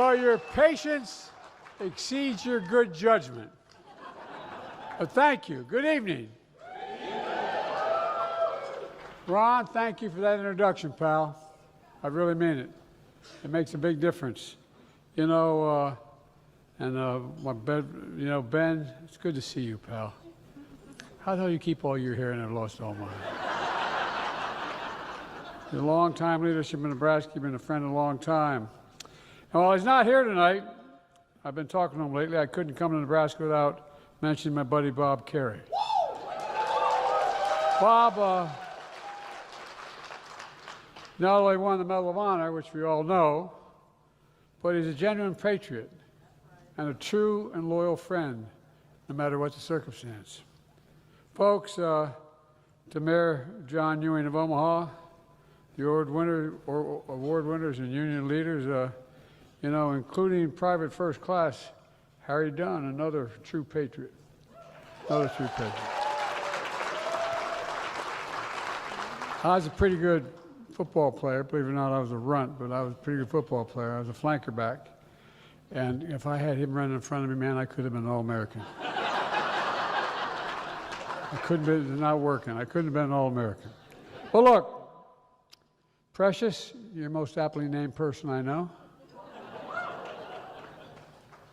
know, your patience exceeds your good judgment. But thank you. Good evening. Ron, thank you for that introduction, pal. I really mean it. It makes a big difference. You know, Ben, it's good to see you, pal. How the hell you keep all your hair and I've lost all mine? You're a long-time leadership in Nebraska. You've been a friend a long time. And while he's not here tonight, I've been talking to him lately. I couldn't come to Nebraska without mentioning my buddy Bob Kerrey. Bob not only won the Medal of Honor, which we all know, but he's a genuine patriot and a true and loyal friend, no matter what the circumstance. Folks, to Mayor John Ewing of Omaha, the award winners and union leaders, you know, including Private First Class Harry Dunn, another true patriot. Another true patriot. I was a pretty good football player. Believe it or not, I was a runt, but I was a pretty good football player. I was a flanker back. And if I had him running in front of me, man, I could have been an All-American. I couldn't be, it's not working. I couldn't have been an All-American. Well, look, Precious, you're the most aptly named person I know.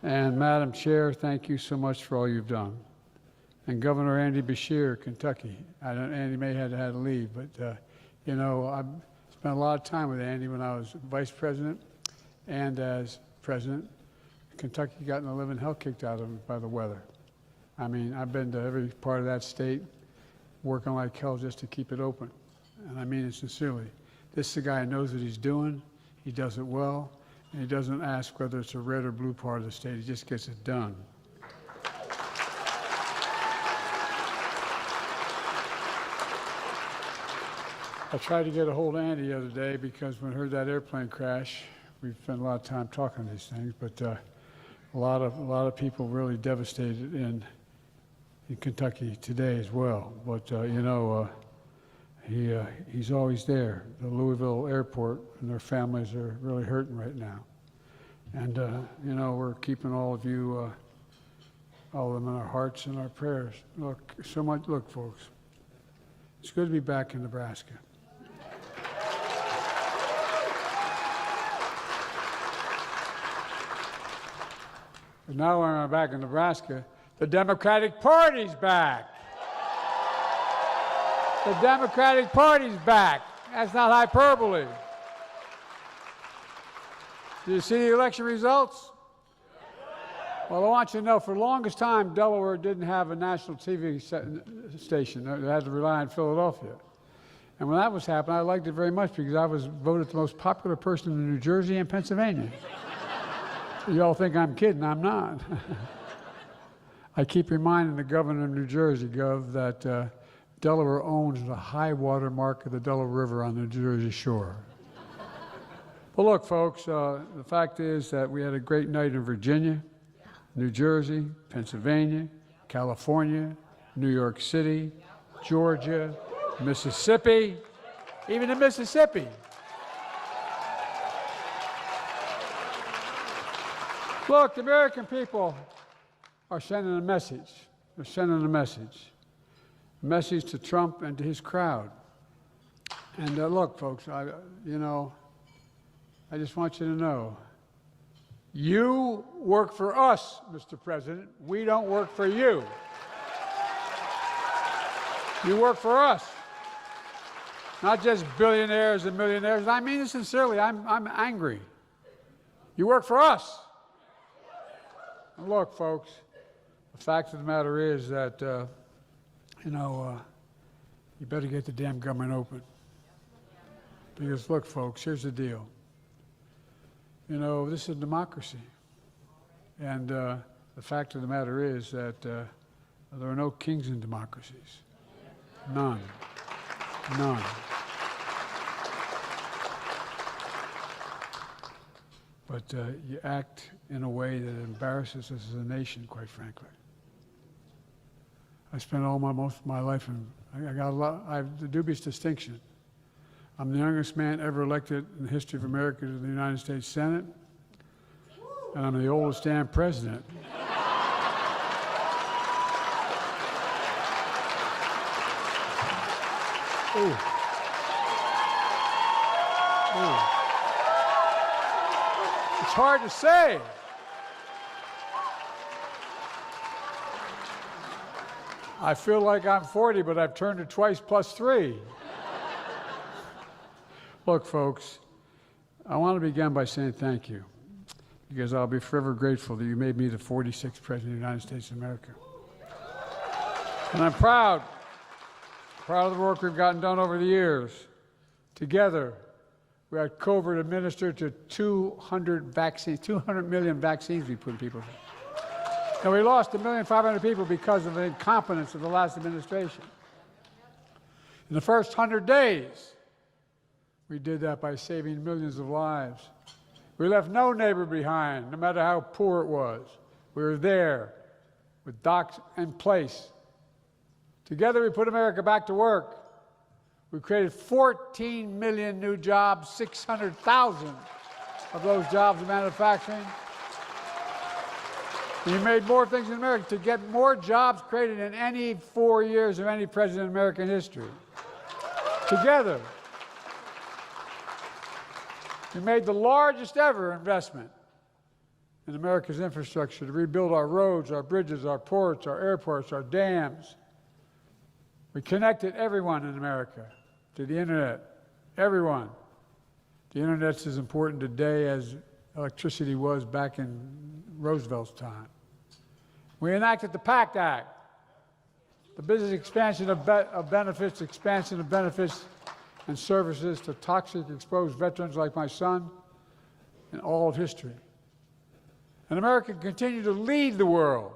And Madam Chair, thank you so much for all you've done. And Governor Andy Beshear, Kentucky. Andy may have had to leave, but you know, I've spent a lot of time with Andy when I was vice president and as president. Kentucky got the living hell kicked out of him by the weather. I mean, I've been to every part of that state, working like hell just to keep it open. And I mean it sincerely. This is a guy who knows what he's doing. He does it well. And he doesn't ask whether it's a red or blue part of the state. He just gets it done. I tried to get a hold of Andy the other day because when I heard that airplane crash, we spent a lot of time talking these things, but a lot of people really devastated in Kentucky today as well. But you know, he's always there. The Louisville airport and their families are really hurting right now. And you know, we're keeping all of you, all of them in our hearts and our prayers. Look, so much, look folks, it's good to be back in Nebraska. But now when I'm back in Nebraska, the Democratic Party's back. The Democratic Party's back. That's not hyperbole. Did you see the election results? Well, I want you to know, for the longest time, Delaware didn't have a national TV station. They had to rely on Philadelphia. And when that was happening, I liked it very much because I was voted the most popular person in New Jersey and Pennsylvania. You all think I'm kidding. I'm not. I keep reminding the governor of New Jersey, Gov, that Delaware owns the high water mark of the Delaware River on the New Jersey shore. Well, look, folks, the fact is that we had a great night in Virginia, New Jersey, Pennsylvania, California, New York City, Georgia, Mississippi, even in Mississippi. Look, the American people are sending a message. They're sending a message to Trump and to his crowd. And look, folks, you know, I just want you to know, you work for us, Mr. President. We don't work for you. You work for us, not just billionaires and millionaires. I mean it sincerely. I'm angry. You work for us. And look, folks, the fact of the matter is that, you know, you better get the damn government open. Because, look, folks, here's the deal. You know, this is a democracy. And the fact of the matter is that there are no kings in democracies. None. None. But you act in a way that embarrasses us as a nation, quite frankly. I spent most of my life in, I have the dubious distinction. I'm the youngest man ever elected in the history of America to the United States Senate. And I'm the oldest damn president. Ooh. Ooh. It's hard to say. I feel like I'm 40, but I've turned it twice plus 3. Look, folks, I want to begin by saying thank you, because I'll be forever grateful that you made me the 46th President of the United States of America. And I'm proud of the work we've gotten done over the years. Together, we had COVID administered to 200 million vaccines we put in people. And we lost 1,500,000 people because of the incompetence of the last administration. In the first 100 days, we did that by saving millions of lives. We left no neighbor behind, no matter how poor it was. We were there with docs in place. Together, we put America back to work. We created 14 million new jobs, 600,000 of those jobs in manufacturing. We made more things in America to get more jobs created in any 4 years of any president in American history. Together, we made the largest ever investment in America's infrastructure to rebuild our roads, our bridges, our ports, our airports, our dams. We connected everyone in America to the internet. Everyone. The internet's as important today as electricity was back in Roosevelt's time. We enacted the PACT Act, the business expansion of benefits, expansion of benefits and services to toxic exposed veterans like my son in all of history. And America continued to lead the world.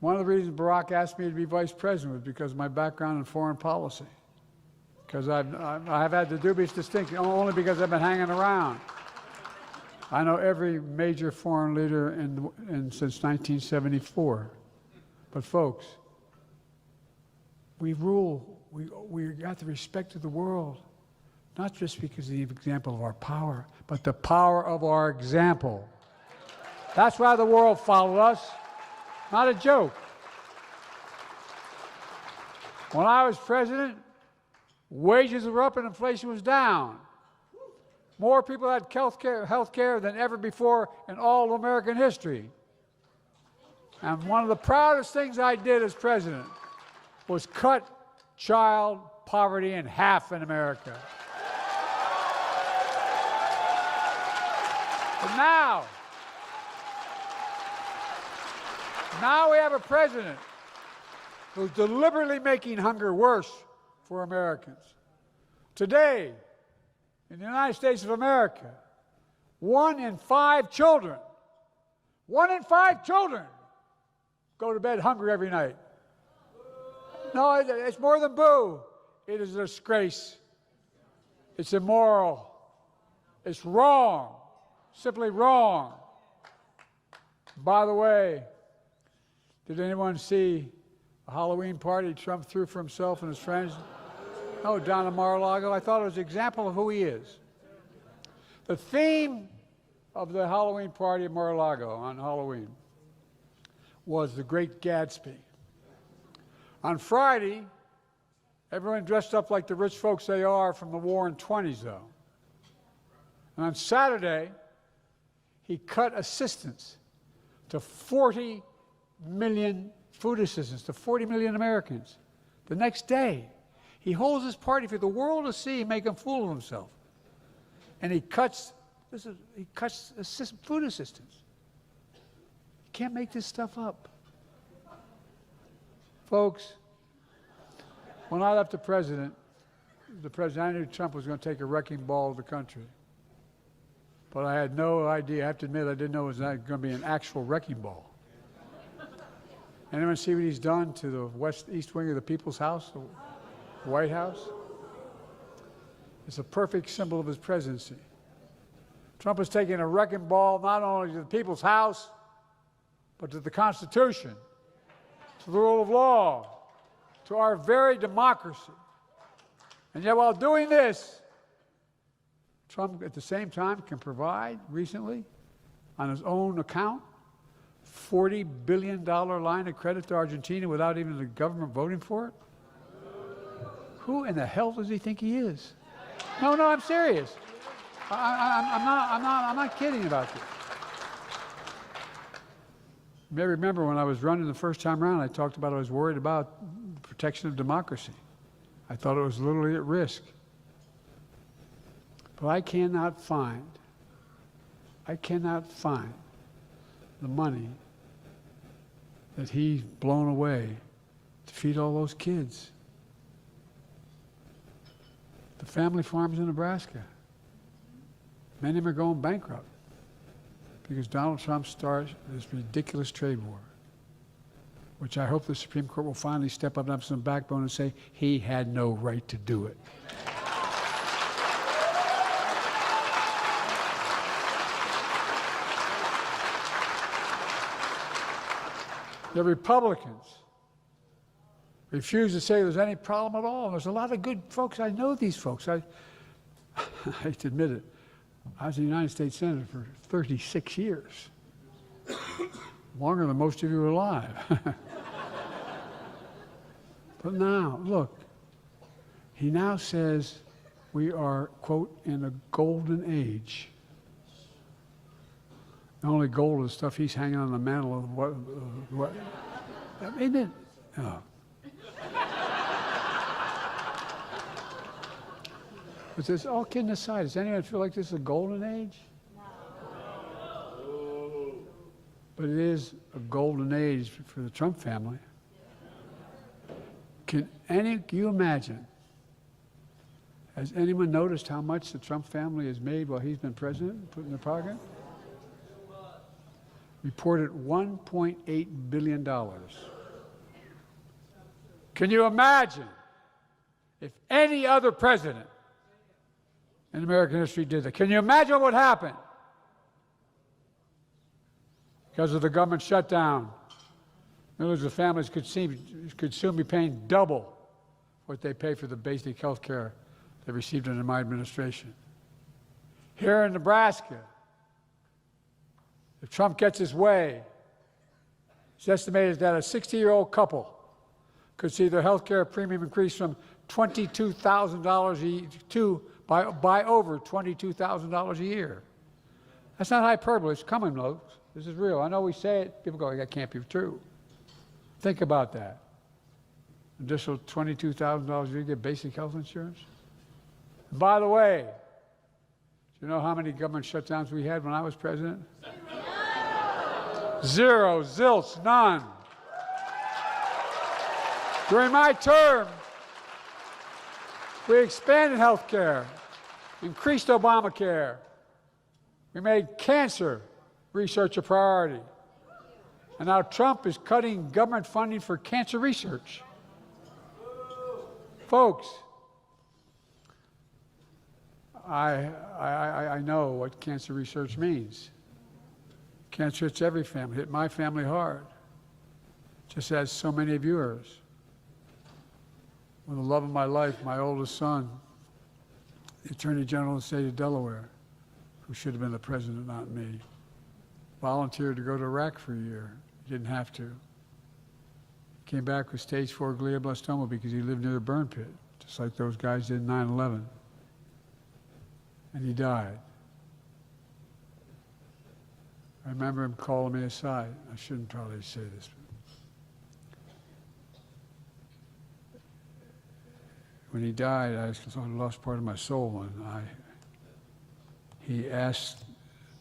One of the reasons Barack asked me to be vice president was because of my background in foreign policy. Because I've had the dubious distinction, only because I've been hanging around. I know every major foreign leader since 1974. But folks, we rule. We got the respect of the world, not just because of the example of our power, but the power of our example. That's why the world followed us. Not a joke. When I was president, wages were up and inflation was down. More people had health care than ever before in all of American history. And one of the proudest things I did as president was cut child poverty in half in America. But now we have a president who's deliberately making hunger worse for Americans. Today, in the United States of America, 1 in 5 children go to bed hungry every night. No, it's more than boo. It is a disgrace. It's immoral. It's wrong. Simply wrong. By the way, did anyone see a Halloween party Trump threw for himself and his friends? No, down in Mar-a-Lago. I thought it was an example of who he is. The theme of the Halloween party at Mar-a-Lago on Halloween was The Great Gatsby. On Friday, everyone dressed up like the rich folks they are from the Warren 20s, though. And on Saturday, he cut assistance to 40 million food assistance to 40 million Americans. The next day, he holds his party for the world to see, make a fool of himself. And he cuts food assistance. You can't make this stuff up. Folks, when I left the president, I knew Trump was going to take a wrecking ball of the country. But I had no idea, I have to admit, I didn't know it was going to be an actual wrecking ball. Anyone see what he's done to the east wing of the People's House, the White House? It's a perfect symbol of his presidency. Trump is taking a wrecking ball not only to the People's House, but to the Constitution, to the rule of law, to our very democracy. And yet while doing this, Trump, at the same time, can provide recently, on his own account, $40 billion line of credit to Argentina without even the government voting for it? Who in the hell does he think he is? No, I'm serious. I'm not kidding about this. You may remember when I was running the first time around, I talked about I was worried about the protection of democracy. I thought it was literally at risk. But I cannot find the money that he's blown away to feed all those kids. The family farms in Nebraska. Many of them are going bankrupt because Donald Trump starts this ridiculous trade war, which I hope the Supreme Court will finally step up and have some backbone and say he had no right to do it. The Republicans refuse to say there's any problem at all. And there's a lot of good folks. I know these folks. I hate to admit it. I was a United States Senator for 36 years. Longer than most of you are alive. But now, look, he now says we are, quote, in a golden age. Not only gold is stuff he's hanging on the mantle of what isn't it? Oh. But this, all kidding aside, does anyone feel like this is a golden age? No. But it is a golden age for the Trump family. Can you imagine? Has anyone noticed how much the Trump family has made while he's been president, put in their pocket? Reported $1.8 billion. Can you imagine if any other president in American history did that? Can you imagine what would happen? Because of the government shutdown, millions of families could soon be paying double what they pay for the basic health care they received under my administration. Here in Nebraska, if Trump gets his way, it's estimated that a 60-year-old couple could see their health care premium increase from $22,000 to by over $22,000 a year. That's not hyperbole. It's coming, folks. This is real. I know we say it. People go, that can't be true. Think about that. Additional $22,000 a year to get basic health insurance. And by the way, do you know how many government shutdowns we had when I was president? Zero, zilch, none. During my term, we expanded health care, increased Obamacare. We made cancer research a priority. And now Trump is cutting government funding for cancer research. Folks, I know what cancer research means. Cancer hits every family, hit my family hard, just as so many of yours. With the love of my life, my oldest son, the Attorney General of the state of Delaware, who should have been the president, not me, volunteered to go to Iraq for a year. He didn't have to. He came back with stage 4 glioblastoma because he lived near the burn pit, just like those guys did in 9/11. And he died. I remember him calling me aside. I shouldn't probably say this. When he died, I lost part of my soul, and he asked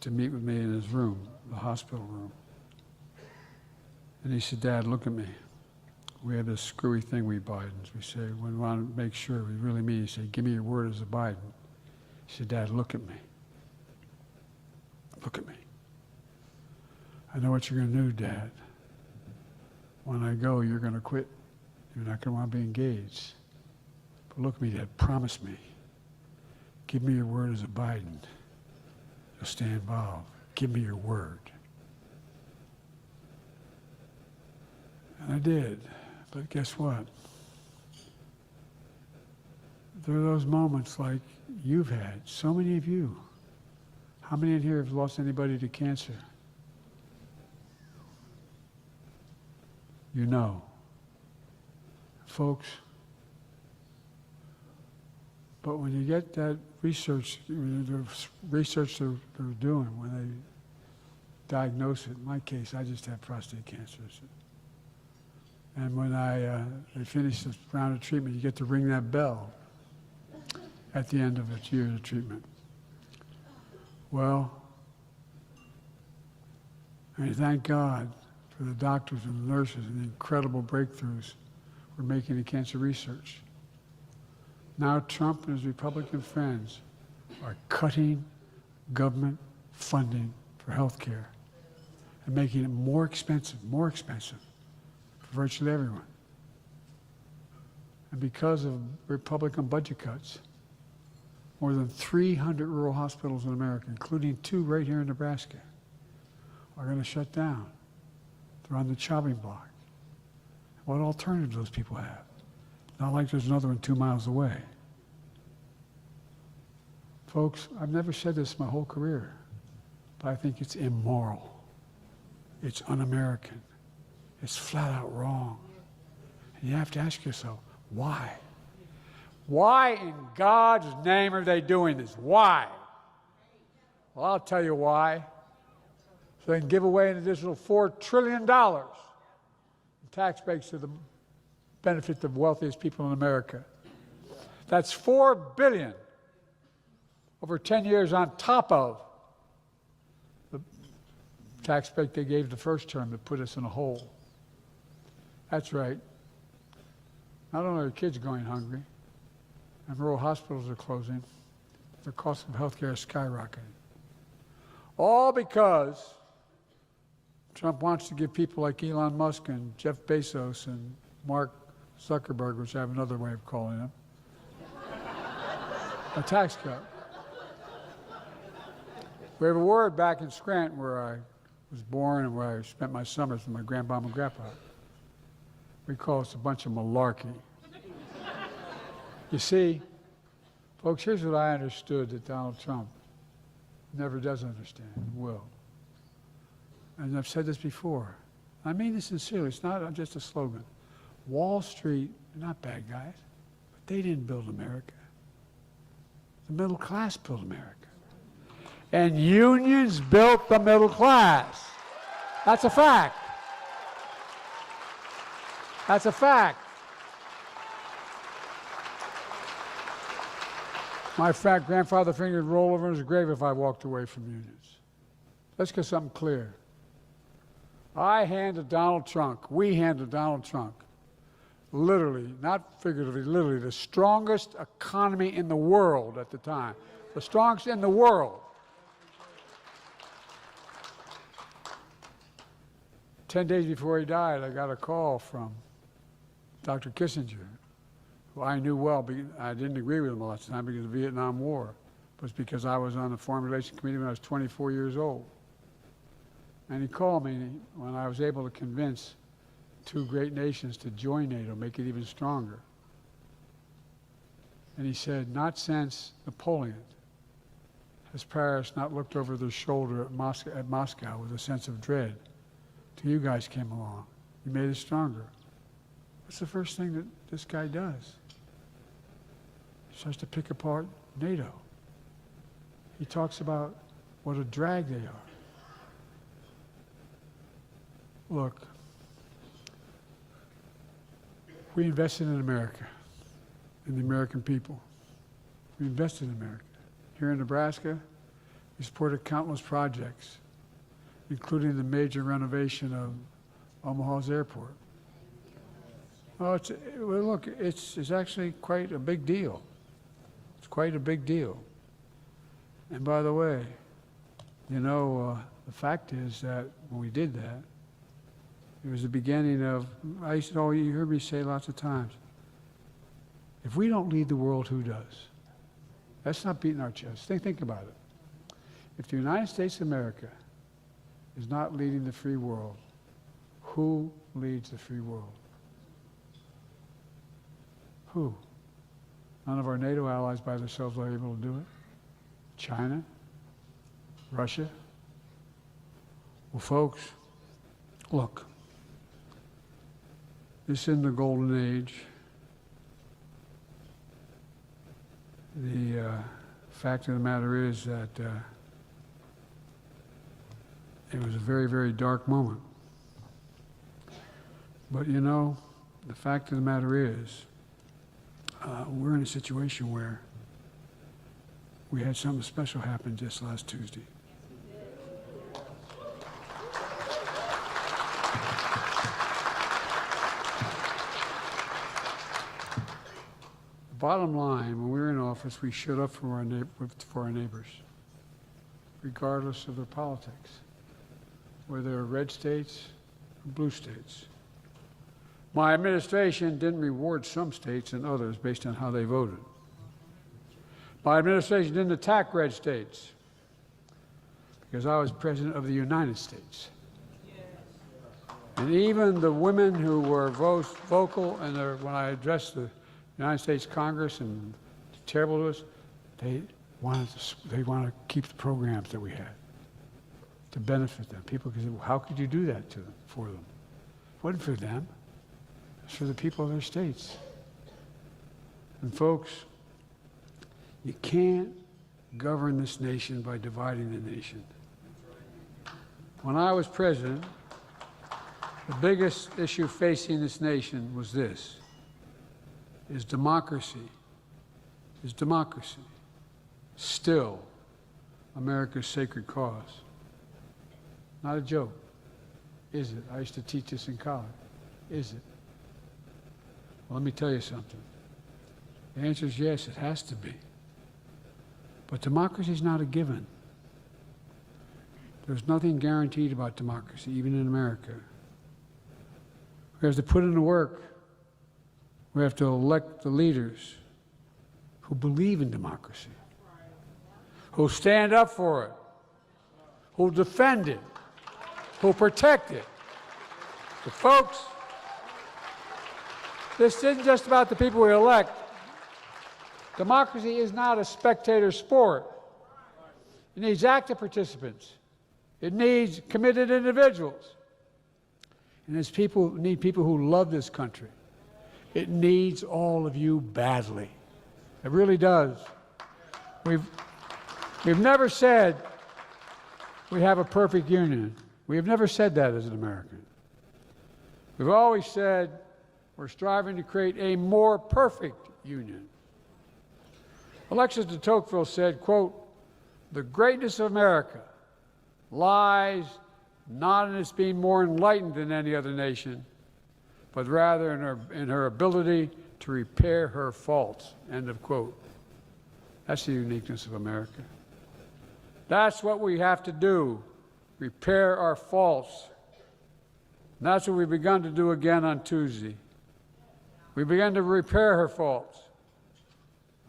to meet with me in his room, the hospital room. And he said, "Dad, look at me. We have this screwy thing we Bidens. We say, we want to make sure we really mean." He said, "Give me your word as a Biden." He said, "Dad, look at me. Look at me. I know what you're going to do, Dad. When I go, you're going to quit. You're not going to want to be engaged. But look at me, Dad. Promise me. Give me your word as a Biden. You'll stay involved. Give me your word." And I did. But guess what? there are those moments like you've had, so many of you. How many in here have lost anybody to cancer? You know. Folks, but when you get that research, the research they're doing, when they diagnose it, in my case, I just have prostate cancer. And when they finish the round of treatment, you get to ring that bell at the end of its years of treatment. Well, I thank God for the doctors and the nurses and the incredible breakthroughs we're making in cancer research. Now Trump and his Republican friends are cutting government funding for health care and making it more expensive for virtually everyone. And because of Republican budget cuts, more than 300 rural hospitals in America, including 2 right here in Nebraska, are going to shut down. They're on the chopping block. What alternatives those people have? Not like there's another one 2 miles away. Folks, I've never said this my whole career, but I think it's immoral. It's un-American. It's flat out wrong. And you have to ask yourself, why? Why in God's name are they doing this? Why? Well, I'll tell you why. So they can give away an additional $4 trillion in tax breaks to the benefit of the wealthiest people in America. That's $4 billion over 10 years on top of the tax break they gave the first term that put us in a hole. That's right. Not only are kids going hungry, and rural hospitals are closing, the cost of health care is skyrocketing. All because Trump wants to give people like Elon Musk and Jeff Bezos and Mark Zuckerberg, which I have another way of calling him, a tax cut. We have a word back in Scranton where I was born and where I spent my summers with my grandpa and grandpa. We call us a bunch of malarkey. You see, folks, here's what I understood that Donald Trump never does understand and will. And I've said this before. I mean this sincerely. It's not just a slogan. Wall Street, they're not bad guys, but they didn't build America. The middle class built America. And unions built the middle class. That's a fact. That's a fact. My fat grandfather finger would roll over in his grave if I walked away from unions. Let's get something clear. I handed Donald Trump, we handed Donald Trump, literally, not figuratively, literally, the strongest economy in the world at the time. The strongest in the world. 10 days before he died, I got a call from Dr. Kissinger, who I knew well. I didn't agree with him a lot of the time because of the Vietnam War. It was because I was on the Foreign Relations Committee when I was 24 years old. And he called me when I was able to convince 2 great nations to join NATO, make it even stronger. And he said, not since Napoleon has Paris not looked over their shoulder at Moscow with a sense of dread till you guys came along. You made it stronger. What's the first thing that this guy does? He starts to pick apart NATO. He talks about what a drag they are. Look, we invested in America, in the American people. We invested in America. Here in Nebraska, we supported countless projects, including the major renovation of Omaha's airport. Oh, look, it's actually quite a big deal. It's quite a big deal. And by the way, you know, the fact is that when we did that, it was the beginning of, you heard me say lots of times, if we don't lead the world, who does? That's not beating our chest. Think about it. If the United States of America is not leading the free world, who leads the free world? Who? None of our NATO allies by themselves are able to do it. China, Russia. Well, folks, look, this isn't the golden age. The fact of the matter is that it was a very, very dark moment. But you know, the fact of the matter is, we're in a situation where we had something special happen just last Tuesday. Bottom line, when we were in office, we showed up for our neighbors, regardless of their politics, whether they're red states or blue states. My administration didn't reward some states and others based on how they voted. My administration didn't attack red states because I was president of the United States. And even the women who were vocal and when I addressed the United States Congress and terrible to us, they wanted to keep the programs that we had to benefit them. People could say, well, how could you do that for them? It wasn't for them. It was for the people of their states. And folks, you can't govern this nation by dividing the nation. When I was president, the biggest issue facing this nation was this: is democracy still America's sacred cause? Not a joke. Is it? I used to teach this in college. Is it? Well, let me tell you something. The answer is yes, it has to be. But democracy is not a given. There's nothing guaranteed about democracy, even in America. We have to put in the work. We have to elect the leaders who believe in democracy, who stand up for it, who defend it, who protect it. So folks, this isn't just about the people we elect. Democracy is not a spectator sport. It needs active participants. It needs committed individuals. And it need people who love this country. It needs all of you badly. It really does. We've never said we have a perfect union. We have never said that as an American. We've always said we're striving to create a more perfect union. Alexis de Tocqueville said, quote, "The greatness of America lies not in its being more enlightened than any other nation, but rather in her ability to repair her faults," end of quote. That's the uniqueness of America. That's what we have to do, repair our faults. And that's what we've begun to do again on Tuesday. We began to repair her faults.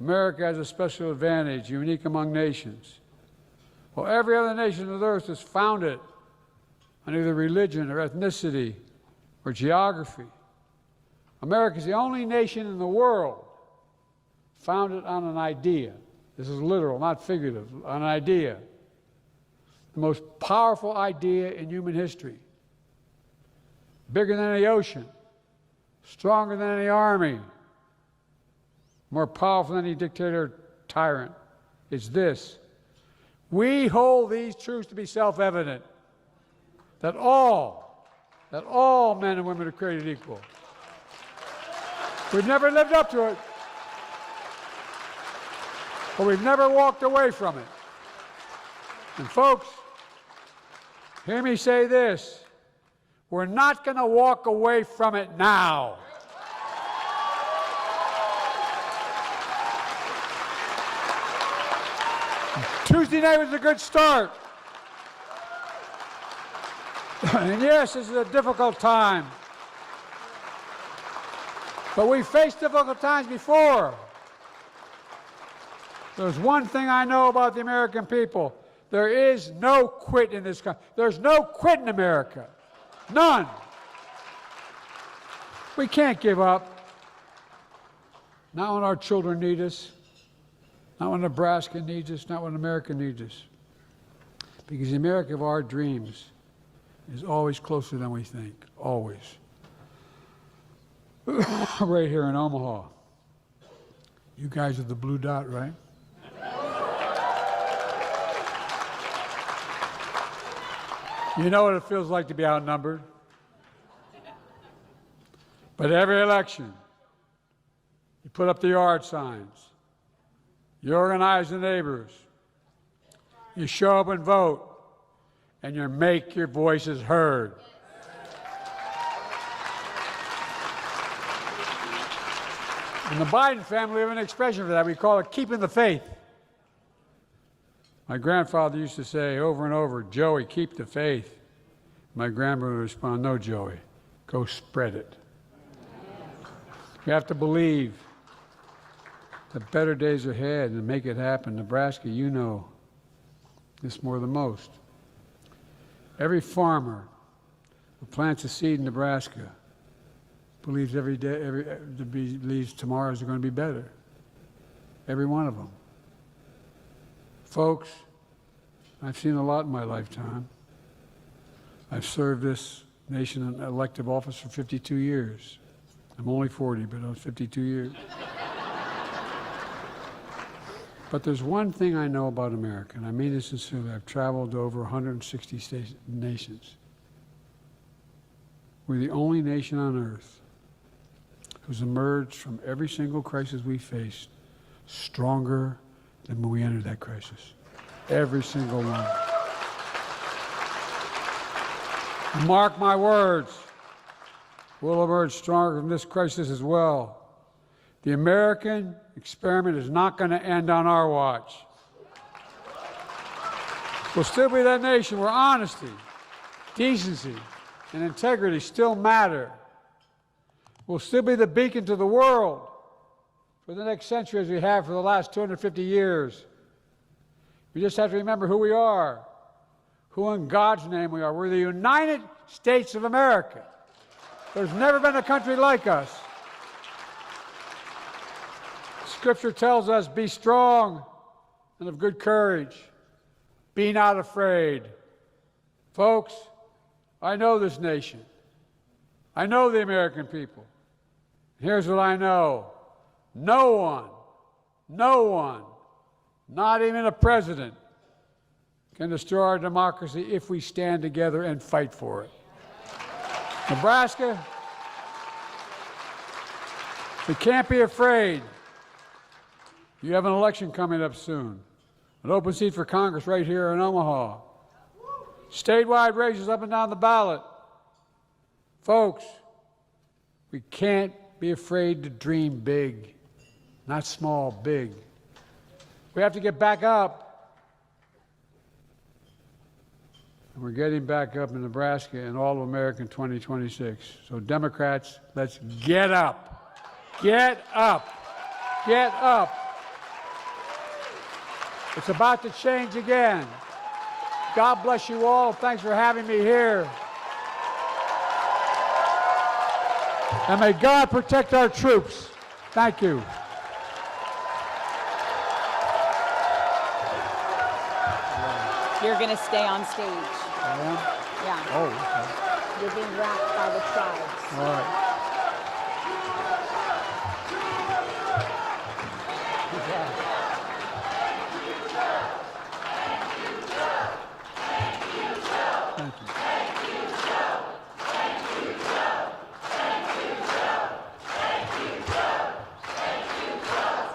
America has a special advantage, unique among nations. Well, every other nation on the earth is founded on either religion or ethnicity or geography. America is the only nation in the world founded on an idea. This is literal, not figurative, an idea. The most powerful idea in human history. Bigger than any ocean, stronger than any army, more powerful than any dictator or tyrant. It's this: we hold these truths to be self-evident, that all men and women are created equal. We've never lived up to it, but we've never walked away from it. And folks, hear me say this: we're not going to walk away from it now. Tuesday night was a good start. And yes, this is a difficult time. But we faced difficult times before. There's one thing I know about the American people. There is no quit in this country. There's no quit in America. None. We can't give up. Not when our children need us, not when Nebraska needs us, not when America needs us. Because the America of our dreams is always closer than we think, always. Right here in Omaha. You guys are the blue dot, right? You know what it feels like to be outnumbered. But every election, you put up the yard signs, you organize the neighbors, you show up and vote, and you make your voices heard. In the Biden family, we have an expression for that. We call it keeping the faith. My grandfather used to say over and over, "Joey, keep the faith." My grandmother would respond, "No, Joey, go spread it." We have to believe that better days are ahead and make it happen. Nebraska, you know this more than most. Every farmer who plants a seed in Nebraska believes every day, believes tomorrow's going to be better. Every one of them. Folks, I've seen a lot in my lifetime. I've served this nation in elective office for 52 years. I'm only 40, but I was 52 years. But there's one thing I know about America, and I mean this sincerely. I've traveled to over 160 nations. We're the only nation on earth who's emerged from every single crisis we faced stronger than when we entered that crisis. Every single one. Mark my words, we'll emerge stronger from this crisis as well. The American experiment is not going to end on our watch. We'll still be that nation where honesty, decency, and integrity still matter. We'll still be the beacon to the world for the next century as we have for the last 250 years. We just have to remember who we are, who in God's name we are. We're the United States of America. There's never been a country like us. Scripture tells us, be strong and of good courage. Be not afraid. Folks, I know this nation. I know the American people. Here's what I know. No one, not even a president, can destroy our democracy if we stand together and fight for it. Nebraska, we can't be afraid. You have an election coming up soon. An open seat for Congress right here in Omaha. Statewide races up and down the ballot. Folks, we can't be afraid to dream big. Not small, big. We have to get back up. And we're getting back up in Nebraska and all of America in 2026. So Democrats, let's get up. Get up. Get up. It's about to change again. God bless you all. Thanks for having me here. And may God protect our troops. Thank you. You're going to stay on stage. I am? Yeah. Oh, okay. You're being wrapped by the tribes. All right. Thank you.